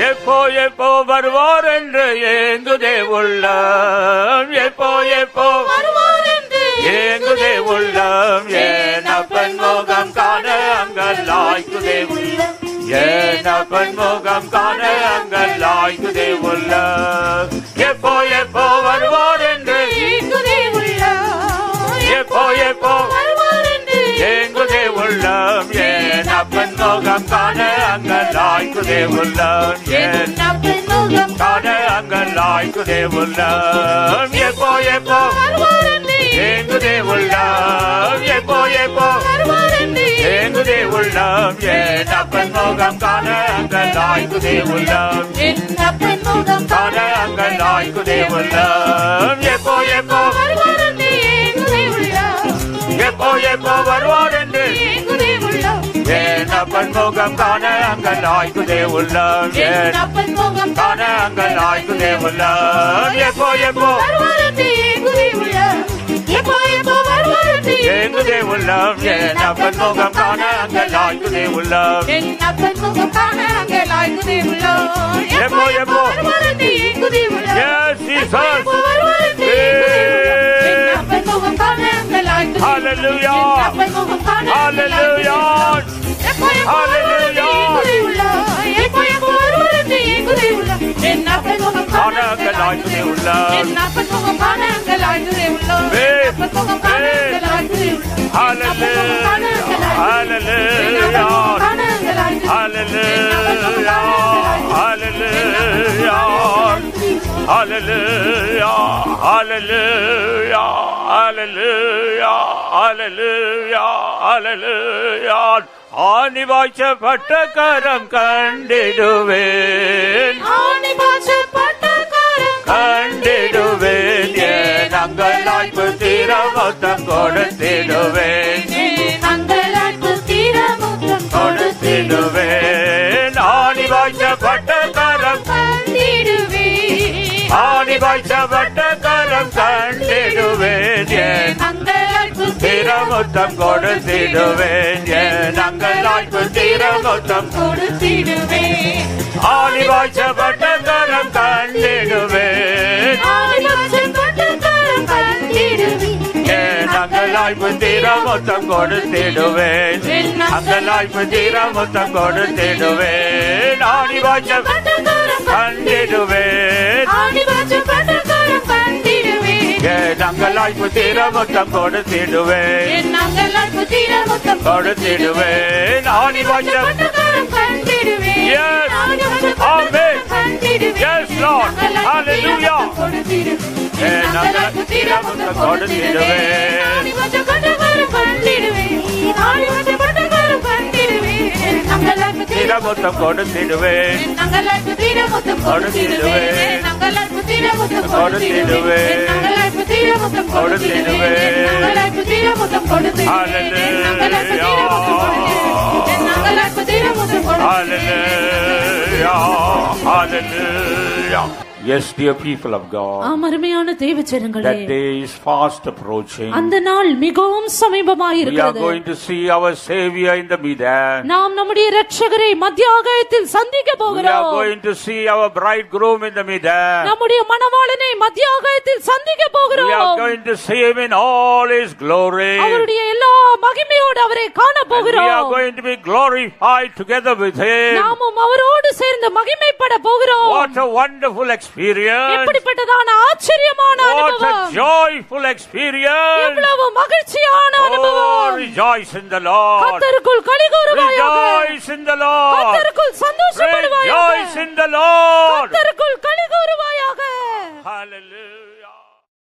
எப்போ எப்போ வருவார் என்று ஏங்குதே உள்ளம், எப்போ எப்போ வருவார் என்று ஏங்குதே உள்ளம், ஏன் அப்பன் முகம் காண அங்கலாய்க்குதே உள்ளம், ஏன் அப்பன் முகம் காண அங்கலாய்க்குதே உள்ளம், எப்போ எப்போ வருவார் என்று ஏங்குதே உள்ளம், எப்போ எப்போ வருவார் என்று ஏங்குதே உள்ளம், ஏன் அப்பன் முகம் காண அங்கலாய்க்குதே உள்ளம், ஏன் அப்பன் முகம் காண அங்கலாய்க்குதே உள்ளம், எப்போ எப்போ வருவார் என்று ஏங்குதே உள்ளம், எப்போ எப்போ வருவார் என்று ஏங்குதே உள்ளம், ஏன் அப்பன் முகம் காண அங்கலாய்க்குதே உள்ளம், ஏன் அப்பன் முகம் காண அங்கலாய்க்குதே உள்ளம், எப்போ எப்போ வருவார் என்று ஏங்குதே உள்ளம், எப்போ எப்போ வருவார் என்று ஏங்குதே உள்ளம், ஏன் அப்பன் முகம் காண அங்கலாய்க்குதே உள்ளம், ஏன் அப்பன் முகம் காண அங்கலாய்க்குதே உள்ளம், எப்போ எப்போ வருவார் என்று ஏங்குதே உள்ளம், எப்போ எப்போ வருவார் என்று ஏங்குதே உள்ளம், ஏன் அப்பன் முகம் காண அங்கலாய்க்குதே உள்ளம், ஏன் அப்பன் முகம் காண அங்கலாய்க்குதே உள்ளம், எப்போ எப்போ வருவார் என்று ஏங்குதே உள்ளம், yes Jesus hallelujah hallelujah hallelujah எப்போ எப்போ வருவார் என்று ஏங்குதே உள்ளம், என் அப்பன் முகம் காண அங்கலாய்க்குதே உள்ளம், என் அப்பன் முகம் காண அங்கலாய்க்குதே உள்ளம், அப்பன் முகம் காண அங்கலாய்க்குதே உள்ளம், hallelujah hallelujah hallelujah hallelujah hallelujah hallelujah hallelujah hallelujah hallelujah ஆணி வாய்ச்சப்பட்ட கரம் கண்டிடுவேன், ஆணி வாய்ச்சப்பட்ட கரம் கண்டிடுவேன், ஏன் அங்கலாய்ப்பு தீர மொத்தம் கொடுத்திடுவேன், அங்கலாய்ப்பு தீர மொத்தம் கொடுத்திடுவேன், ஆணி வாய்ச்சப்பட்ட கரம் கண்டிடுவேன், ஆணி வாய்ச்சப்பட்ட கரம் கண்டிடுவேன், ஏன் அங்கலாய்ப்பு தீர மொத்தம் கொடுத்திடுவேன், ஏன் அங்கலாய்ப்பு தீர மொத்தம் கொடுத்திடுவேன், ஆணி வாய்ச்சப்பட்ட கரம் கண்டிடுவேன், ஆணி வாய்ச்சப்பட்ட கரம் கண்டிடுவேன், ஏன் அங்கலாய்ப்பு தீர மொத்தம் கொடுத்திடுவேன், அங்கலாய்ப்பு தீர மொத்தம் கொடுத்திடுவேன், ஆணி வாய்ச்சப்பட்ட கரம் கண்டிடுவேன், ஆணி வாய்ச்சப்பட்ட கரம் கண்டிடுவேன், ஏன் அங்கலாய்ப்பு தீர மொத்தம் கொடுத்திடுவேன், அங்கலாய்ப்பு தீர மொத்தம் கொடுத்திடுவேன், ஆணி வாய்ச்சப்பட்ட கரம் கண்டிடுவேன், yes amen yes Lord hallelujah ஏன் அங்கலாய்ப்பு தீர மொத்தம் கொடுத்திடுவேன், ஆணி வாய்ச்சப்பட்ட கரம் கண்டிடுவேன், ஆணி வாய்ச்சப்பட்ட கரம் கண்டிடுவேன், அங்கலாய்ப்பு தீர மொத்தம் கொடுத்திடுவேன், அங்கலாய்ப்பு தீர மொத்தம் கொடுத்திடுவேன், அங்கலாய்ப்பு தீர மொத்தம் கொடுத்திடுவேன், அங்கலாய்ப்பு தீர மொத்தம் கொடுத்திடுவேன், அங்கலாய்ப்பு தீர மொத்தம் கொடுத்திடுவேன், hallelujah அங்கலாய்ப்பு தீர மொத்தம் கொடுத்திடுவேன், hallelujah hallelujah yes dear people of God அருமையான தேவஜனங்களே, that day is fast approaching, அந்த நாள் மிகவும் சமீபமாய் இருக்கிறது, we are going to see our savior in the midan, நாம் நம்முடைய இரட்சகரை மத்தியாகத்தில் சந்திக்க போகிறோம், we are going to see our bridegroom in the midan, நம்முடைய மணவாளனை மத்தியாகத்தில் சந்திக்க போகிறோம், we are going to see him in all his glory, அவருடைய எல்லா மகிமையோடு அவரை காண போகிறோம், we are going to be glorified together with him, நாமும் அவரோடு சேர்ந்து மகிமைப்பட போகிறோம், what a wonderful experience, எப்படிப்பட்டதான ஆச்சரியமான அனுபவம், what a joyful experience, எவ்வளவு மகிழ்ச்சியான அனுபவம், oh rejoice in the Lord, கர்த்தருக்குள் களிகூருவாயாக, rejoice in the Lord, கர்த்தருக்குள் சந்தோஷப்படுவாயாக, rejoice in the Lord,